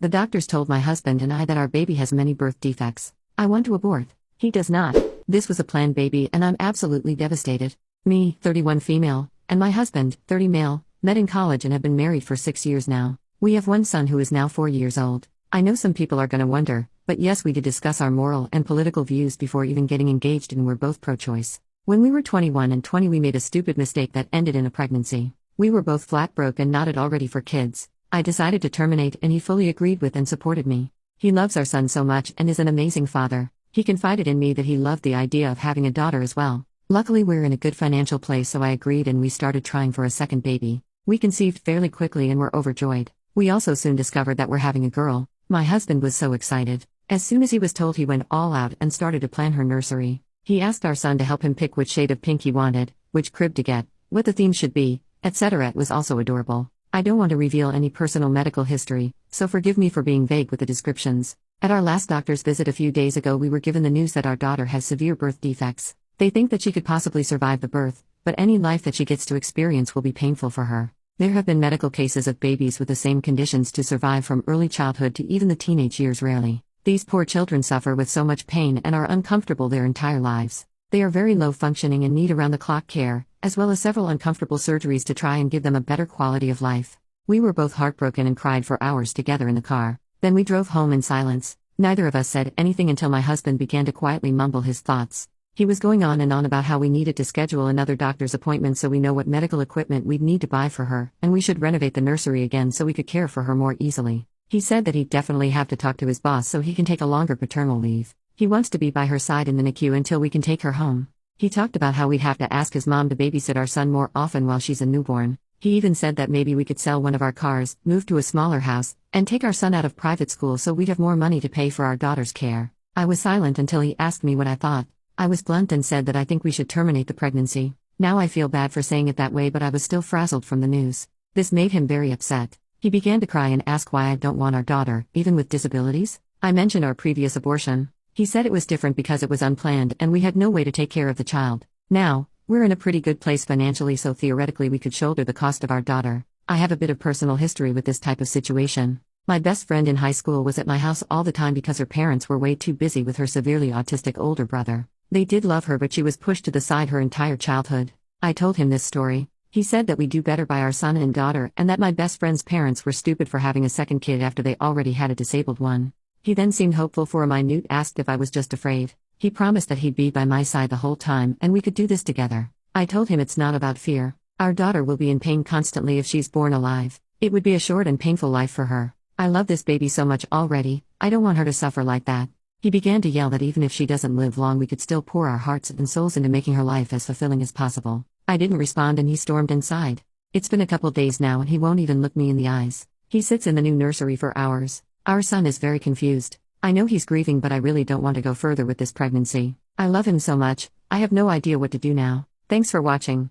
The doctors told my husband and I that our baby has many birth defects. I want to abort. He does not. This was a planned baby and I'm absolutely devastated. Me, 31 female, and my husband, 30 male, met in college and have been married for 6 years now. We have one son who is now 4 years old. I know some people are gonna wonder, but yes, we did discuss our moral and political views before even getting engaged and we're both pro-choice. When we were 21 and 20 we made a stupid mistake that ended in a pregnancy. We were both flat broke and not at all ready for kids. I decided to terminate and he fully agreed with and supported me. He loves our son so much and is an amazing father. He confided in me that he loved the idea of having a daughter as well. Luckily we're in a good financial place so I agreed and we started trying for a second baby. We conceived fairly quickly and were overjoyed. We also soon discovered that we're having a girl. My husband was so excited. As soon as he was told he went all out and started to plan her nursery. He asked our son to help him pick which shade of pink he wanted, which crib to get, what the theme should be, etc. It was also adorable. I don't want to reveal any personal medical history, so forgive me for being vague with the descriptions. At our last doctor's visit a few days ago we were given the news that our daughter has severe birth defects. They think that she could possibly survive the birth, but any life that she gets to experience will be painful for her. There have been medical cases of babies with the same conditions to survive from early childhood to even the teenage years rarely. These poor children suffer with so much pain and are uncomfortable their entire lives. They are very low functioning and need around-the-clock care, as well as several uncomfortable surgeries to try and give them a better quality of life. We were both heartbroken and cried for hours together in the car. Then we drove home in silence. Neither of us said anything until my husband began to quietly mumble his thoughts. He was going on and on about how we needed to schedule another doctor's appointment so we know what medical equipment we'd need to buy for her, and we should renovate the nursery again so we could care for her more easily. He said that he'd definitely have to talk to his boss so he can take a longer paternal leave. He wants to be by her side in the NICU until we can take her home. He talked about how we'd have to ask his mom to babysit our son more often while she's a newborn. He even said that maybe we could sell one of our cars, move to a smaller house, and take our son out of private school so we'd have more money to pay for our daughter's care. I was silent until he asked me what I thought. I was blunt and said that I think we should terminate the pregnancy. Now I feel bad for saying it that way, but I was still frazzled from the news. This made him very upset. He began to cry and ask why I don't want our daughter, even with disabilities. I mentioned our previous abortion. He said it was different because it was unplanned and we had no way to take care of the child. Now, we're in a pretty good place financially, so theoretically we could shoulder the cost of our daughter. I have a bit of personal history with this type of situation. My best friend in high school was at my house all the time because her parents were way too busy with her severely autistic older brother. They did love her, but she was pushed to the side her entire childhood. I told him this story. He said that we do better by our son and daughter and that my best friend's parents were stupid for having a second kid after they already had a disabled one. He then seemed hopeful for a minute, asked if I was just afraid. He promised that he'd be by my side the whole time and we could do this together. I told him it's not about fear. Our daughter will be in pain constantly if she's born alive. It would be a short and painful life for her. I love this baby so much already, I don't want her to suffer like that. He began to yell that even if she doesn't live long we could still pour our hearts and souls into making her life as fulfilling as possible. I didn't respond and he stormed inside. It's been a couple days now and he won't even look me in the eyes. He sits in the new nursery for hours. Our son is very confused. I know he's grieving, but I really don't want to go further with this pregnancy. I love him so much, I have no idea what to do now. Thanks for watching.